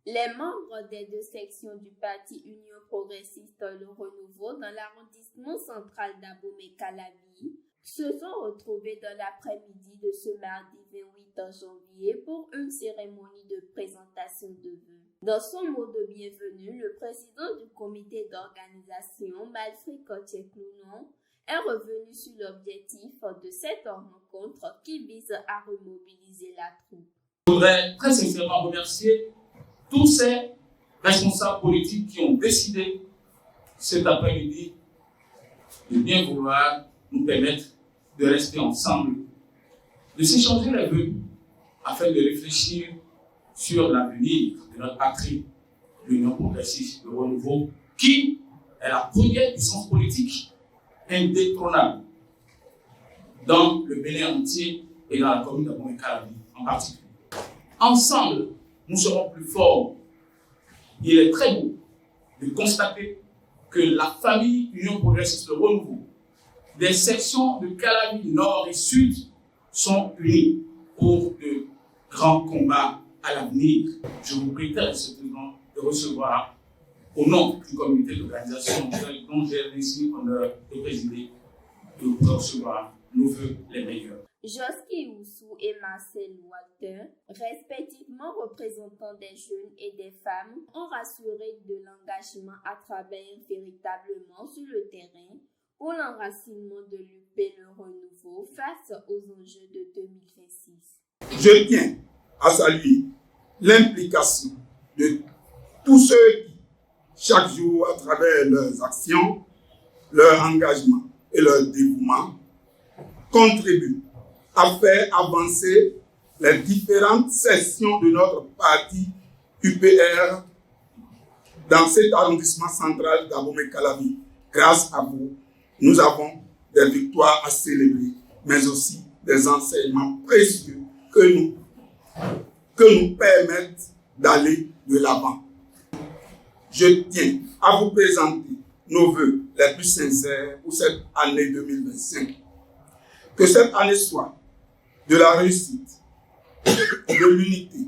Les membres des deux sections du parti Union progressiste Le Renouveau dans l'arrondissement central d'Abomey-Calavi se sont retrouvés dans l'après-midi de ce mardi 28 janvier pour une cérémonie de présentation de vœux. Dans son mot de bienvenue, le président du comité d'organisation, Malfred Kotieklounon, est revenu sur l'objectif de cette rencontre qui vise à remobiliser la troupe. Je voudrais très sincèrement remercier tous ces responsables politiques qui ont décidé cet après-midi de bien vouloir nous permettre de rester ensemble, de s'échanger les vœux afin de réfléchir sur l'avenir de notre patrie, l'Union progressiste, le renouveau, qui est la première puissance politique indétrônable dans le Bénin entier et dans la commune d'Abomey-Calavi en particulier. Ensemble, nous serons plus forts. Il est très beau de constater que la famille Union progressiste, le renouveau, des sections de Calavi Nord et Sud sont unies pour de grands combats à l'avenir. Je vous prie très certainement de recevoir, au nom du comité d'organisation dont j'ai réussi l'honneur de présider, de recevoir nos vœux les meilleurs. Josky Oussou et Marcel Walter, respectivement représentants des jeunes et des femmes, ont rassuré de l'engagement à travailler véritablement sur le terrain pour l'enracinement de l'UP Le Renouveau face aux enjeux de 2026. Je tiens à saluer l'implication de tous ceux qui, chaque jour, à travers leurs actions, leur engagement et leur dévouement, contribuent à faire avancer les différentes sections de notre parti UPR dans cet arrondissement central d'Abomey-Calavi. Grâce à vous, nous avons des victoires à célébrer, mais aussi des enseignements précieux que nous permettent d'aller de l'avant. Je tiens à vous présenter nos vœux les plus sincères pour cette année 2025. Que cette année soit de la réussite, de l'unité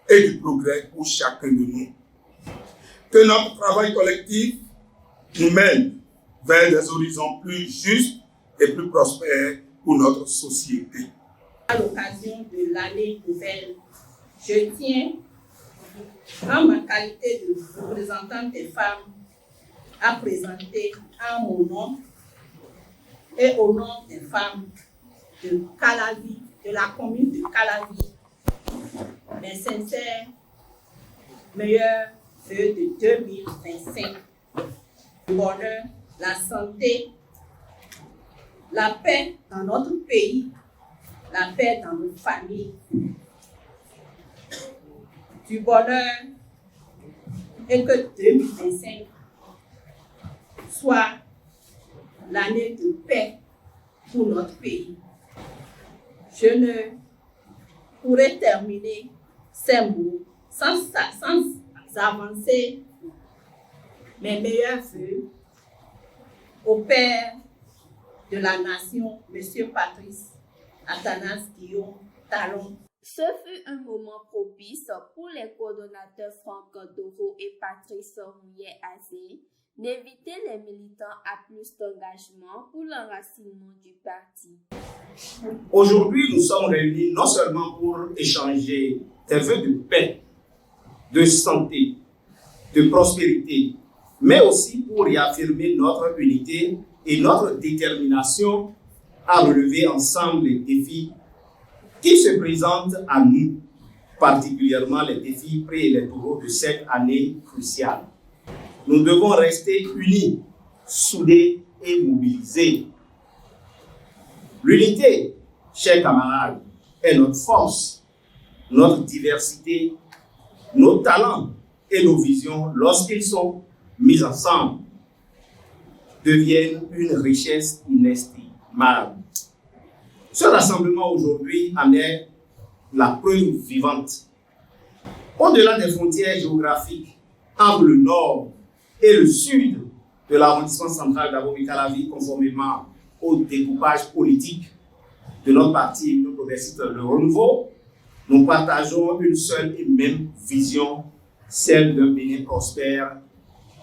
et du progrès pour chacun de nous. Que notre travail collectif nous mène vers des horizons plus justes et plus prospères pour notre société. À l'occasion de l'année nouvelle, je tiens, en ma qualité de représentante des femmes, à présenter à mon nom et au nom des femmes de Calavi, de la commune de Calavi, mes sincères meilleurs vœux de 2025. Le bonheur, la santé, la paix dans notre pays, la paix dans nos familles, du bonheur et que 2025 soit l'année de paix pour notre pays. Je ne pourrais terminer ces mots sans avancer mes meilleurs vœux au père de la nation, M. Patrice Athanase Guillaume Talon. Ce fut un moment propice pour les coordonnateurs Franck Doro et Patrice Rouillet-Azé d'inviter les militants à plus d'engagement pour l'enracinement du parti. Aujourd'hui, nous sommes réunis non seulement pour échanger des vœux de paix, de santé, de prospérité, mais aussi pour réaffirmer notre unité et notre détermination à relever ensemble les défis qui se présentent à nous, particulièrement les défis préélectoraux de cette année cruciale. Nous devons rester unis, soudés et mobilisés. L'unité, chers camarades, est notre force, notre diversité, nos talents et nos visions, lorsqu'ils sont mis ensemble, deviennent une richesse inestimable. Ce rassemblement aujourd'hui en est la preuve vivante. Au-delà des frontières géographiques entre le nord et le sud de l'arrondissement central d'Abomey-Calavi, conformément au découpage politique de notre parti Union progressiste Le Renouveau, nous partageons une seule et même vision celle d'un Bénin prospère,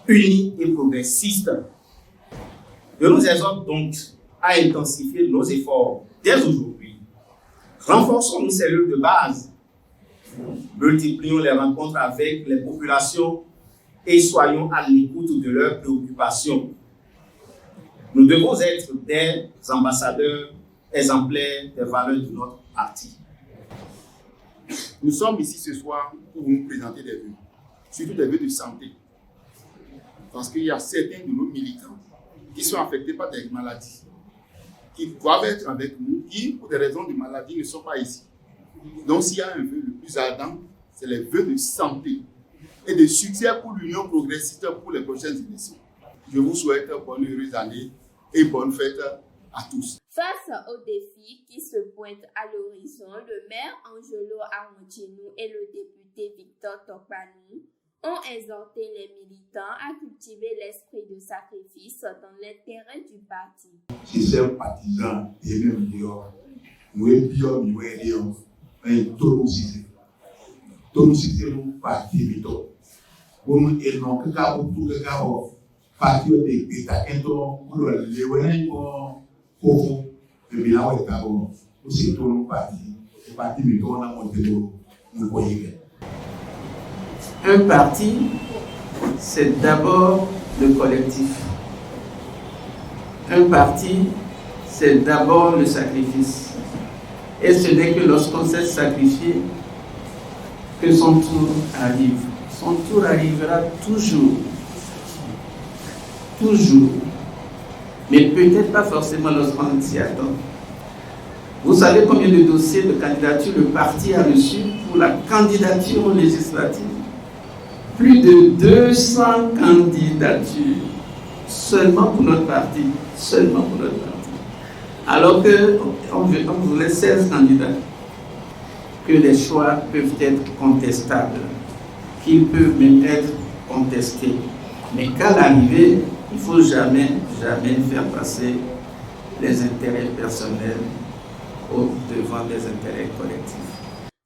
uni et progressiste. Je nous exhorte donc à intensifier nos efforts dès aujourd'hui. Renforçons nos cellules de base, multiplions les rencontres avec les populations et soyons à l'écoute de leurs préoccupations. Nous devons être des ambassadeurs exemplaires des valeurs de notre parti. Nous sommes ici ce soir pour vous présenter des vœux, surtout des vœux de santé. Parce qu'il y a certains de nos militants qui sont affectés par des maladies, qui doivent être avec nous, qui, pour des raisons de maladie, ne sont pas ici. Donc, s'il y a un vœu le plus ardent, c'est les vœux de santé et de succès pour l'Union progressiste pour les prochaines élections. Je vous souhaite bonne heureuse année et bonne fête à tous. Face aux défis qui se pointent à l'horizon, le maire Angelo Aronchinu et le député Victor Tokpanou ont exhorté les militants à cultiver l'esprit de sacrifice dans l'intérêt du parti. Si c'est partisan et même nous sommes tous nous parti pour nous et non que parti de l'État pour le pour le bilan de Gabon, aussi tout nous parti on a monté nous voyons. Un parti, c'est d'abord le collectif. Un parti, c'est d'abord le sacrifice. Et ce n'est que lorsqu'on s'est sacrifié que son tour arrive. Son tour arrivera toujours. Toujours. Mais peut-être pas forcément lorsqu'on s'y attend. Vous savez combien de dossiers de candidature le parti a reçu pour la candidature législative? Plus de 200 candidatures seulement pour notre parti. Seulement pour notre parti. Alors qu'on voulait 16 candidats. Que les choix peuvent être contestables. Qu'ils peuvent même être contestés. Mais qu'à l'arrivée, il ne faut jamais faire passer les intérêts personnels devant des intérêts collectifs.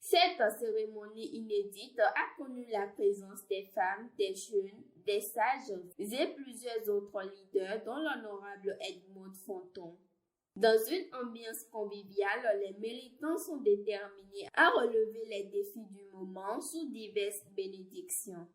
Cette cérémonie inédite a connu la présence des femmes, des jeunes, des sages et plusieurs autres leaders, dont l'honorable Edmond Fonton. Dans une ambiance conviviale, les militants sont déterminés à relever les défis du moment sous diverses bénédictions.